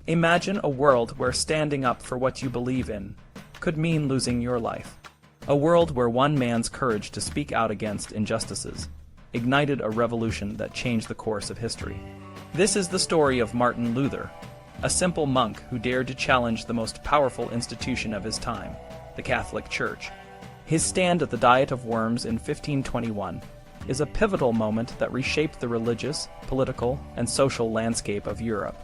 Imagine a world where standing up for what you believe in could mean losing your life. A world where one man's courage to speak out against injustices ignited a revolution that changed the course of history. This is the story of Martin Luther, a simple monk who dared to challenge the most powerful institution of his time, the Catholic Church. His stand at the Diet of Worms in 1521 is a pivotal moment that reshaped the religious, political, and social landscape of Europe.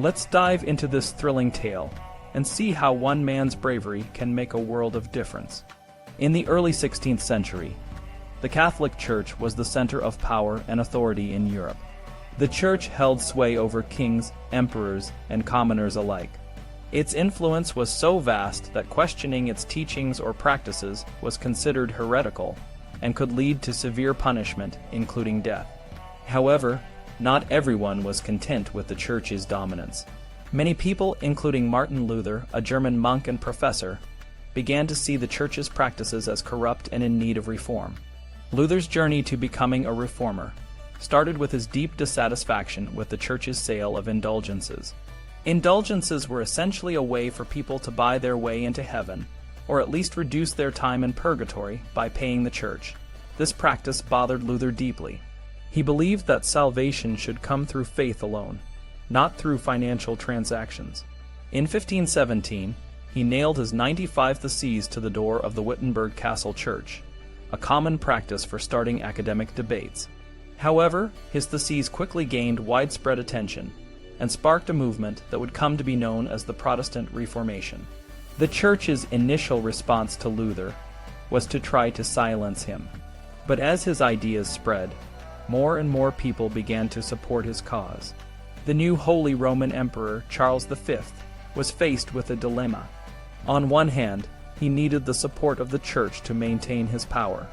Let's dive into this thrilling tale and see how one man's bravery can make a world of difference. In the early 16th century, the Catholic Church was the center of power and authority in Europe. The Church held sway over kings, emperors, and commoners alike. Its influence was so vast that questioning its teachings or practices was considered heretical and could lead to severe punishment, including death. However, not everyone was content with the Church's dominance. Many people, including Martin Luther, a German monk and professor, began to see the Church's practices as corrupt and in need of reform. Luther's journey to becoming a reformer started with his deep dissatisfaction with the Church's sale of indulgences. Indulgences were essentially a way for people to buy their way into heaven, or at least reduce their time in purgatory by paying the Church. This practice bothered Luther deeply. He believed that salvation should come through faith alone, not through financial transactions. In 1517, he nailed his 95 theses to the door of the Wittenberg Castle Church, a common practice for starting academic debates. However, his theses quickly gained widespread attention and sparked a movement that would come to be known as the Protestant Reformation. The Church's initial response to Luther was to try to silence him. But as his ideas spread, more and more people began to support his cause. The new Holy Roman Emperor, Charles V, was faced with a dilemma. On one hand, he needed the support of the Church to maintain his power.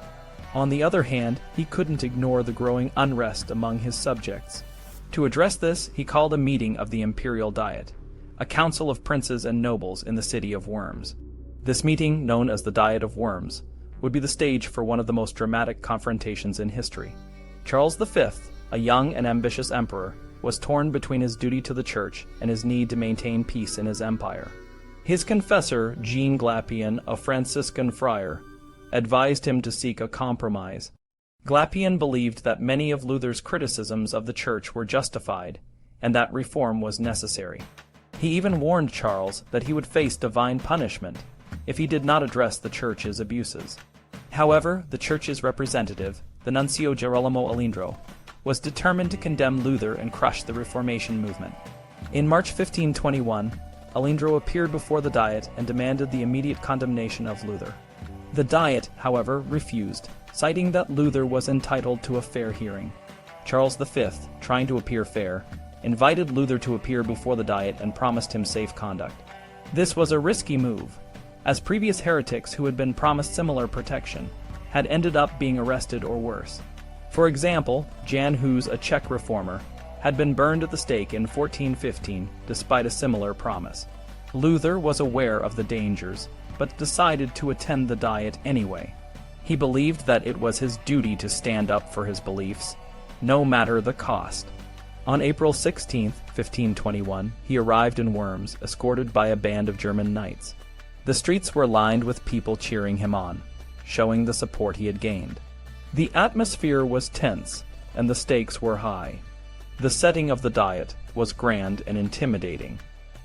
On the other hand, he couldn't ignore the growing unrest among his subjects. To address this, he called a meeting of the Imperial Diet, a council of princes and nobles in the city of Worms. This meeting, known as the Diet of Worms, would be the stage for one of the most dramatic confrontations in history. Charles V, a young and ambitious emperor, was torn between his duty to the Church and his need to maintain peace in his empire. His confessor, Jean Glapian, a Franciscan friar, advised him to seek a compromise. Glapian believed that many of Luther's criticisms of the Church were justified, and that reform was necessary. He even warned Charles that he would face divine punishment if he did not address the Church's abuses. However, the Church's representative, the nuncio Girolamo Alindro, was determined to condemn Luther and crush the Reformation movement. In March 1521, Alindro appeared before the Diet and demanded the immediate condemnation of Luther. The Diet, however, refused, citing that Luther was entitled to a fair hearing. Charles V, trying to appear fair, invited Luther to appear before the Diet and promised him safe conduct. This was a risky move, as previous heretics who had been promised similar protection had ended up being arrested or worse. For example, Jan Hus, a Czech reformer, had been burned at the stake in 1415 despite a similar promise. Luther was aware of the dangers, but decided to attend the Diet anyway. He believed that it was his duty to stand up for his beliefs, no matter the cost. On April 16, 1521, he arrived in Worms, escorted by a band of German knights. The streets were lined with people cheering him on, showing the support he had gained. The atmosphere was tense, and the stakes were high. The setting of the Diet was grand and intimidating.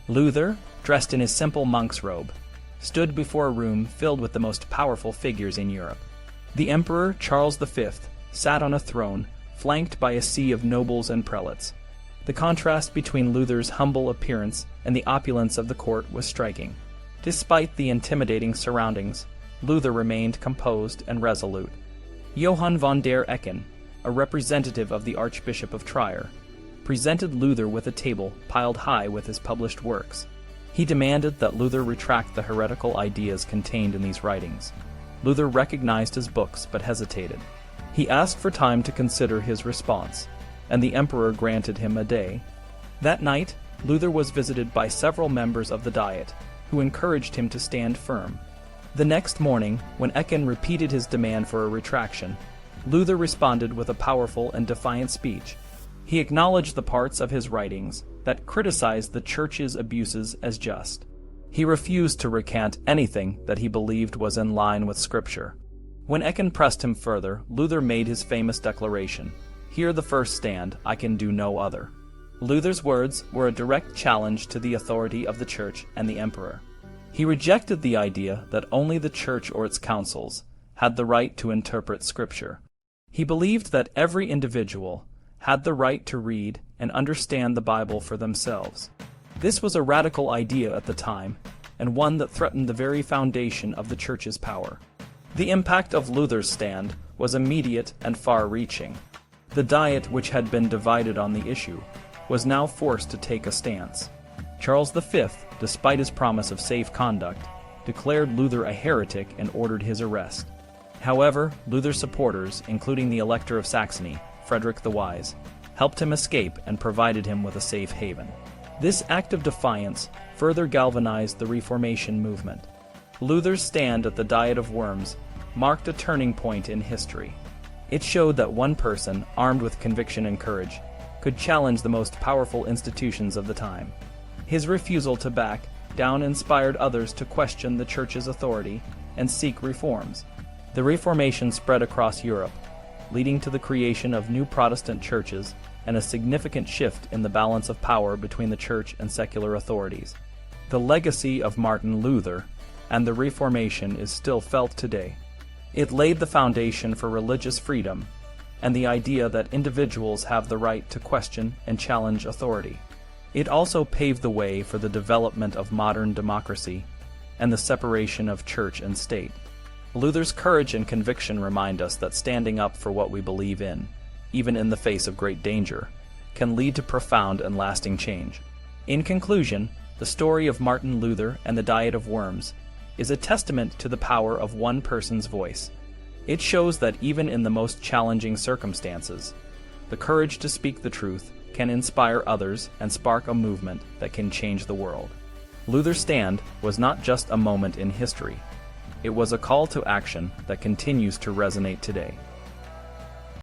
Luther, dressed in his simple monk's robe, stood before a room filled with the most powerful figures in Europe. The Emperor Charles V sat on a throne, flanked by a sea of nobles and prelates. The contrast between Luther's humble appearance and the opulence of the court was striking. Despite the intimidating surroundings, Luther remained composed and resolute. Johann von der Ecken, a representative of the Archbishop of Trier, presented Luther with a table piled high with his published works. He demanded that Luther retract the heretical ideas contained in these writings. Luther recognized his books but hesitated. He asked for time to consider his response, and the emperor granted him a day. That night, Luther was visited by several members of the Diet, who encouraged him to stand firm. The next morning, when Ecken repeated his demand for a retraction, Luther responded with a powerful and defiant speech. He acknowledged the parts of his writings that criticized the Church's abuses as just. He refused to recant anything that he believed was in line with Scripture. When Ecken pressed him further, Luther made his famous declaration, "Here the first stand, I can do no other." Luther's words were a direct challenge to the authority of the Church and the Emperor. He rejected the idea that only the Church or its councils had the right to interpret Scripture. He believed that every individual had the right to read and understand the Bible for themselves. This was a radical idea at the time, and one that threatened the very foundation of the Church's power. The impact of Luther's stand was immediate and far-reaching. The Diet, which had been divided on the issue, was now forced to take a stance. Charles V, despite his promise of safe conduct, declared Luther a heretic and ordered his arrest. However, Luther's supporters, including the Elector of Saxony, Frederick the Wise, helped him escape and provided him with a safe haven. This act of defiance further galvanized the Reformation movement. Luther's stand at the Diet of Worms marked a turning point in history. It showed that one person, armed with conviction and courage, could challenge the most powerful institutions of the time. His refusal to back down inspired others to question the Church's authority and seek reforms. The Reformation spread across Europe, leading to the creation of new Protestant churches and a significant shift in the balance of power between the Church and secular authorities. The legacy of Martin Luther and the Reformation is still felt today. It laid the foundation for religious freedom and the idea that individuals have the right to question and challenge authority. It also paved the way for the development of modern democracy and the separation of church and state. Luther's courage and conviction remind us that standing up for what we believe in, even in the face of great danger, can lead to profound and lasting change. In conclusion, the story of Martin Luther and the Diet of Worms is a testament to the power of one person's voice. It shows that even in the most challenging circumstances, the courage to speak the truth can inspire others and spark a movement that can change the world. Luther's stand was not just a moment in history. It was a call to action that continues to resonate today.